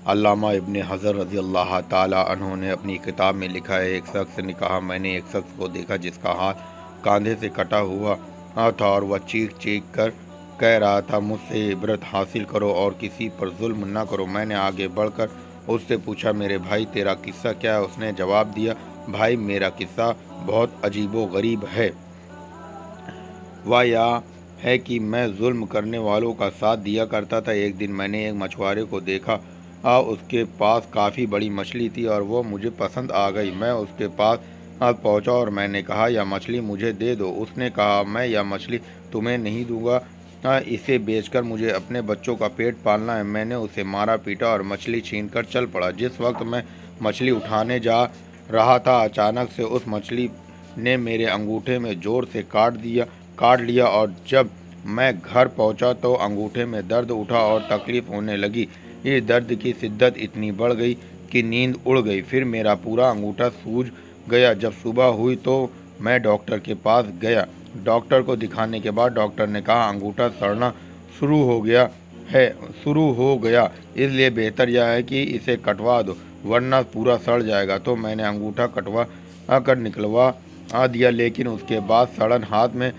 علامہ ابن حجر رضی اللہ تعالیٰ عنہ نے اپنی کتاب میں لکھا ہے، ایک شخص نے کہا میں نے ایک شخص کو دیکھا جس کا ہاتھ کاندھے سے کٹا ہوا تھا اور وہ چیخ چیخ کر کہہ رہا تھا مجھ سے عبرت حاصل کرو اور کسی پر ظلم نہ کرو۔ میں نے آگے بڑھ کر اس سے پوچھا میرے بھائی تیرا قصہ کیا ہے؟ اس نے جواب دیا بھائی میرا قصہ بہت عجیب و غریب ہے۔ وہ یہ ہے کہ میں ظلم کرنے والوں کا ساتھ دیا کرتا تھا۔ ایک دن میں نے ایک مچھوارے کو دیکھا، اس کے پاس کافی بڑی مچھلی تھی اور وہ مجھے پسند آ گئی۔ میں اس کے پاس پہنچا اور میں نے کہا یہ مچھلی مجھے دے دو۔ اس نے کہا میں یہ مچھلی تمہیں نہیں دوں گا، اسے بیچ کر مجھے اپنے بچوں کا پیٹ پالنا ہے۔ میں نے اسے مارا پیٹا اور مچھلی چھین کر چل پڑا۔ جس وقت میں مچھلی اٹھانے جا رہا تھا اچانک سے اس مچھلی نے میرے انگوٹھے میں زور سے کاٹ لیا اور جب میں گھر پہنچا تو انگوٹھے میں درد اٹھا اور تکلیف ہونے لگی۔ یہ درد کی شدت اتنی بڑھ گئی کہ نیند اڑ گئی، پھر میرا پورا انگوٹھا سوج گیا۔ جب صبح ہوئی تو میں ڈاکٹر کے پاس گیا۔ ڈاکٹر کو دکھانے کے بعد ڈاکٹر نے کہا انگوٹھا سڑنا شروع ہو گیا، اس لیے بہتر یہ ہے کہ اسے کٹوا دو ورنہ پورا سڑ جائے گا۔ تو میں نے انگوٹھا کٹوا کر نکلوا دیا، لیکن اس کے بعد سڑن ہاتھ میں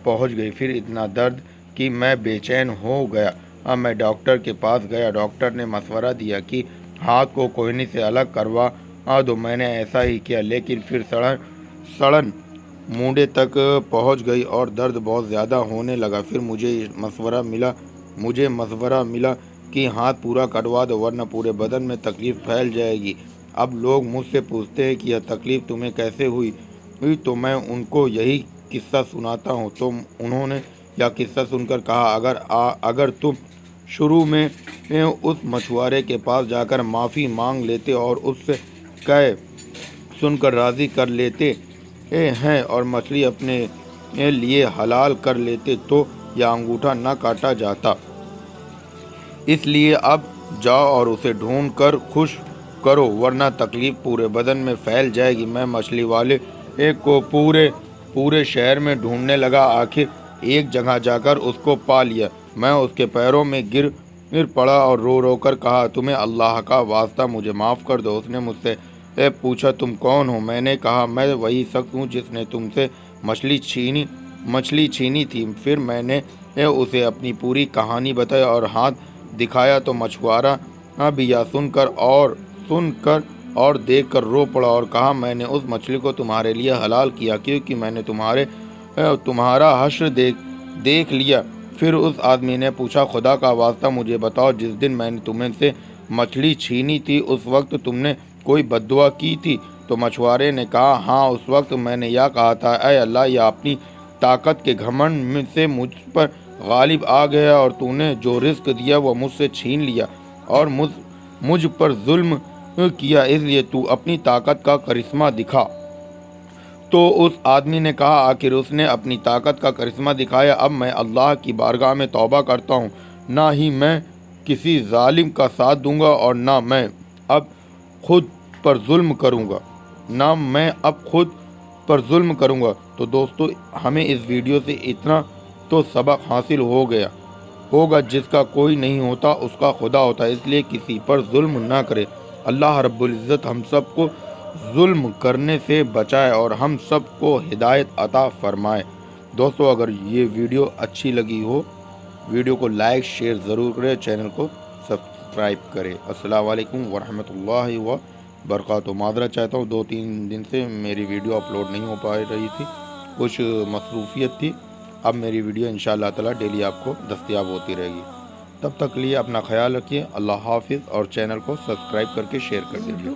پہنچ گئی، پھر اتنا درد کہ میں بے چین ہو گیا۔ میں ڈاکٹر کے پاس گیا۔ ڈاکٹر نے مشورہ دیا کہ ہاتھ کو کوہنی سے الگ کروا دو۔ میں نے ایسا ہی کیا، لیکن پھر سڑن مونڈے تک پہنچ گئی اور درد بہت زیادہ ہونے لگا۔ پھر مجھے مشورہ ملا کہ ہاتھ پورا کٹوا دو ورنہ پورے بدن میں تکلیف پھیل جائے گی۔ اب لوگ مجھ سے پوچھتے ہیں کہ یہ تکلیف تمہیں کیسے ہوئی تو میں ان کو یہی قصہ سناتا ہوں۔ تو انہوں نے یہ قصہ سن کر کہا اگر تم شروع میں اس مچھوارے کے پاس جا کر معافی مانگ لیتے اور اس سے کہہ سن کر راضی کر لیتے ہیں اور مچھلی اپنے لیے حلال کر لیتے تو یہ انگوٹھا نہ کاٹا جاتا۔ اس لیے اب جاؤ اور اسے ڈھونڈ کر خوش کرو ورنہ تکلیف پورے بدن میں پھیل جائے گی۔ میں مچھلی والے کو پورے شہر میں ڈھونڈنے لگا، آخر ایک جگہ جا کر اس کو پا لیا۔ میں اس کے پیروں میں گر پڑا اور رو رو کر کہا تمہیں اللہ کا واسطہ مجھے معاف کر دو۔ اس نے مجھ سے پوچھا تم کون ہو؟ میں نے کہا میں وہی شخص ہوں جس نے تم سے مچھلی چھینی تھی۔ پھر میں نے اسے اپنی پوری کہانی بتائی اور ہاتھ دکھایا تو مچھوارا بھی یہ سن کر اور دیکھ کر رو پڑا اور کہا میں نے اس مچھلی کو تمہارے لیے حلال کیا کیونکہ میں نے تمہارا حشر دیکھ لیا۔ پھر اس آدمی نے پوچھا خدا کا واسطہ مجھے بتاؤ جس دن میں نے تمہیں سے مچھلی چھینی تھی اس وقت تم نے کوئی بد دعا کی تھی؟ تو مچھوارے نے کہا ہاں، اس وقت میں نے یہ کہا تھا اے اللہ یہ اپنی طاقت کے گھمنڈ سے مجھ پر غالب آ گیا اور تو نے جو رزق دیا وہ مجھ سے چھین لیا اور مجھ پر ظلم کیا، اس لیے تو اپنی طاقت کا کرشمہ دکھا۔ تو اس آدمی نے کہا آخر اس نے اپنی طاقت کا کرشمہ دکھایا، اب میں اللہ کی بارگاہ میں توبہ کرتا ہوں، نہ ہی میں کسی ظالم کا ساتھ دوں گا اور نہ میں اب خود پر ظلم کروں گا۔ تو دوستو ہمیں اس ویڈیو سے اتنا تو سبق حاصل ہوگا جس کا کوئی نہیں ہوتا اس کا خدا ہوتا ہے، اس لیے کسی پر ظلم نہ کرے۔ اللہ رب العزت ہم سب کو ظلم کرنے سے بچائے اور ہم سب کو ہدایت عطا فرمائے۔ دوستو اگر یہ ویڈیو اچھی لگی ہو ویڈیو کو لائک شیئر ضرور کریں، چینل کو سبسکرائب کریں۔ السلام علیکم ورحمۃ اللہ وبرکاتہ۔ معذرت چاہتا ہوں 2-3 دن سے میری ویڈیو اپلوڈ نہیں ہو پا رہی تھی، کچھ مصروفیت تھی۔ اب میری ویڈیو انشاءاللہ تعالی ڈیلی آپ کو دستیاب ہوتی رہے گی۔ تب تک کے لیے اپنا خیال رکھیے، اللہ حافظ، اور چینل کو سبسکرائب کر کے شیئر کر دیجیے۔